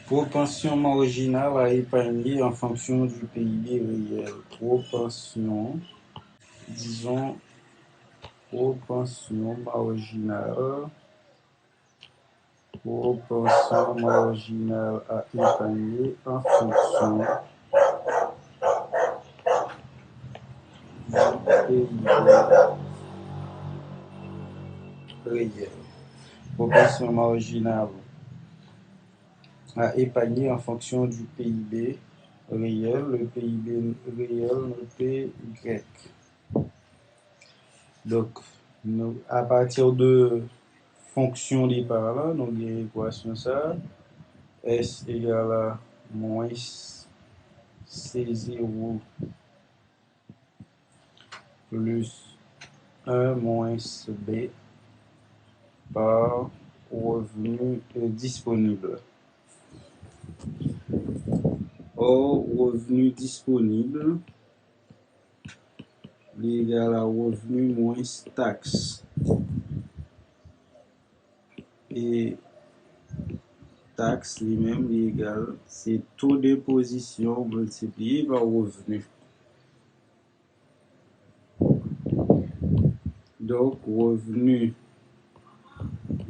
Propension marginale à épargner en fonction du PIB réel. Disons, propension marginale, propension marginale à épargner en fonction du PIB réel. Propension marginale à épargner en fonction du PIB réel, le PIB réel noté Y. Donc, à partir de fonction d'épargne, là, nous avons l'équation ça, S égale à moins C0 plus 1 moins B par revenu disponible. Or, revenu disponible égal à revenu moins taxe. Et taxe lui-même égal, c'est taux d'imposition multiplié par revenu. Donc, revenu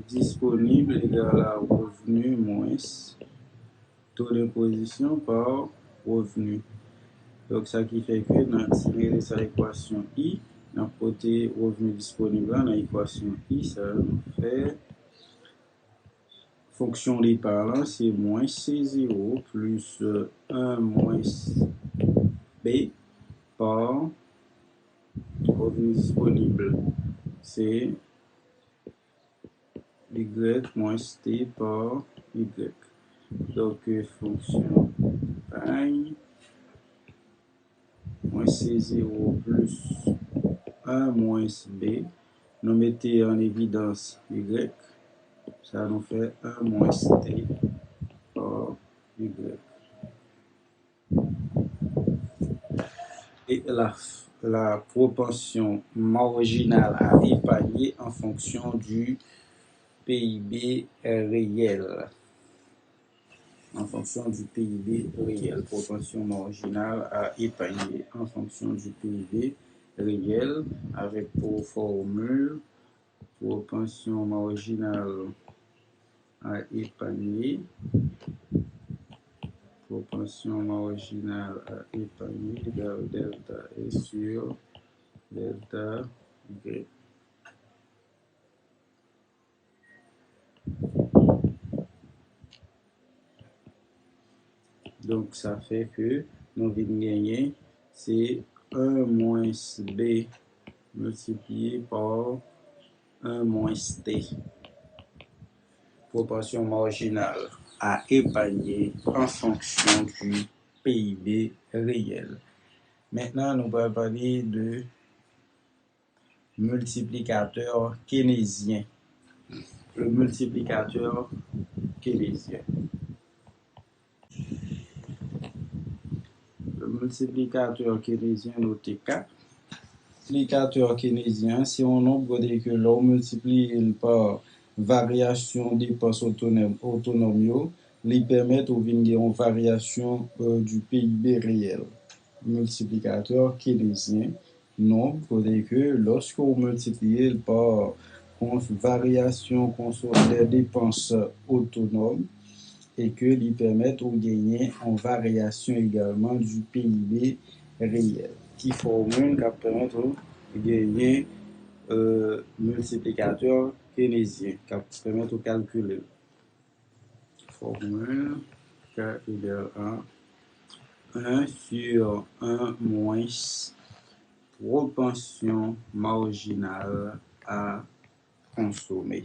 disponible égal à revenu moins taux d'imposition par revenu. Donc, ça qui fait que dans cette équation I, dans le côté revenu disponible, dans l'équation I, ça nous fait fonction d'épargne, c'est moins C0 plus 1 moins B par revenu disponible. C'est Y moins T par Y. Donc, fonction d'épargne moins C0 plus 1 moins B. Nous mettons en évidence Y. Ça nous fait 1 moins T par Y. Et la propension marginale à épargner en fonction du PIB réel. En fonction du PIB réel. Propension marginale à épargner en fonction du PIB réel avec pour formule propension marginale à épargner. Propension marginale à épargner égale delta E sur delta Y. Donc, ça fait que nous venons gagner, c'est 1 moins B multiplié par 1 moins T. Proportion marginale à épargner en fonction du PIB réel. Maintenant, nous allons parler de multiplicateur keynésien. Le multiplicateur keynésien. Le multiplicateur keynésien noté K. Multiplicateur keynésien, c'est un nombre que l'on multiplie par variation dépenses autonomes, lui permettent de venir en variation du PIB réel. Multiplicateur keynésien, nombre que lorsqu'on multiplie par variation des dépenses autonomes, et que lui permettent de gagner en variation également du PIB réel, qui formule qui permet de gagner multiplicateur keynésien, qui permet de calculer. Formule K égale à 1 sur 1 moins propension marginale à consommer.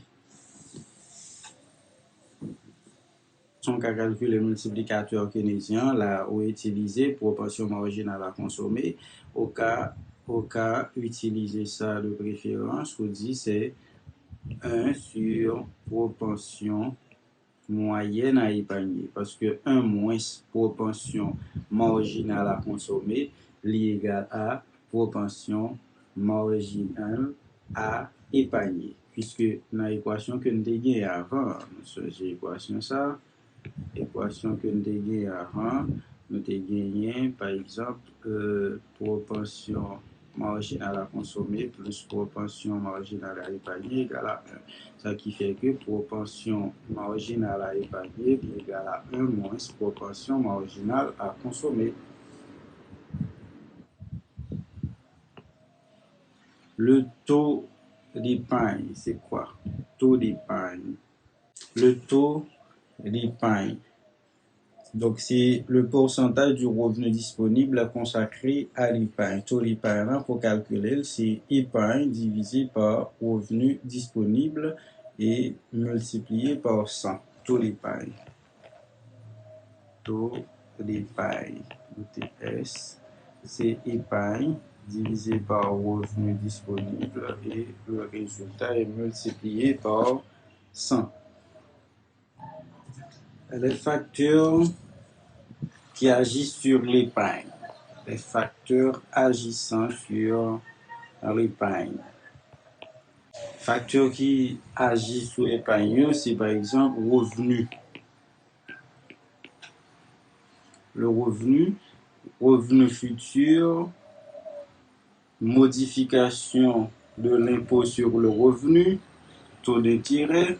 On a calculé le multiplicateur keynésien, là, on utilisé proportion marginale à consommer. Au cas utiliser ça de préférence, on dit c'est 1 sur propension moyenne à épargner. Parce que 1 moins propension marginale à consommer est égal à propension marginale à épargner. Puisque dans l'équation que nous avons avant, nous avons l'équation ça. Équation que nous avons gagné avant, nous avons gagné, par exemple, propension marginale à consommer plus propension marginale à épargner égale à 1. Ça qui fait que propension marginale à épargner égale à 1 moins propension marginale à consommer. Le taux d'épargne, c'est quoi? Taux d'épargne. Le taux d'épargne. Donc, c'est le pourcentage du revenu disponible consacré à l'épargne. Taux d'épargne, pour calculer, c'est épargne divisé par revenu disponible et multiplié par 100. Taux d'épargne. Taux d'épargne, ETS, c'est épargne divisé par revenu disponible et le résultat est multiplié par 100. Les facteurs qui agissent sur l'épargne. Les facteurs agissant sur l'épargne. Facteurs qui agissent sur l'épargne, c'est par exemple revenu. Le revenu futur, modification de l'impôt sur le revenu, taux d'intérêt,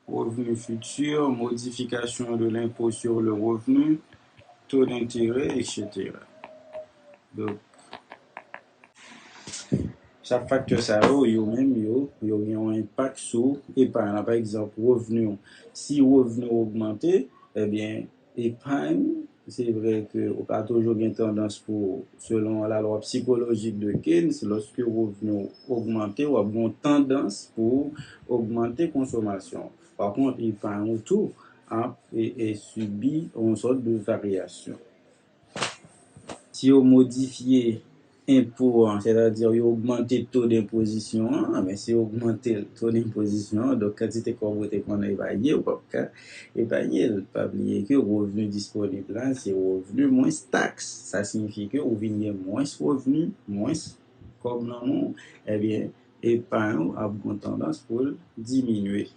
revenu futur, modification de l'impôt sur le revenu, taux d'intérêt, etc. Donc, chaque facteur ça yo un impact sur l'épargne. Par exemple, revenu. Si revenu augmenté, eh bien, épargne, c'est vrai que on a toujours une tendance pour, selon la loi psychologique de Keynes, lorsque revenu augmenté, on a une tendance pour augmenter consommation. Par contre, épargne autour et subit une sorte de variation. Si on modifie impôt, c'est-à-dire augmenter le taux d'imposition, mais si augmenter le taux d'imposition, donc quantité qu'on a épargné ou pas épargné, pas oublier que revenu disponible là, c'est revenu moins taxe. Ça signifie que vous venez moins revenu, moins comme non, eh bien, épargne a une tendance pour diminuer.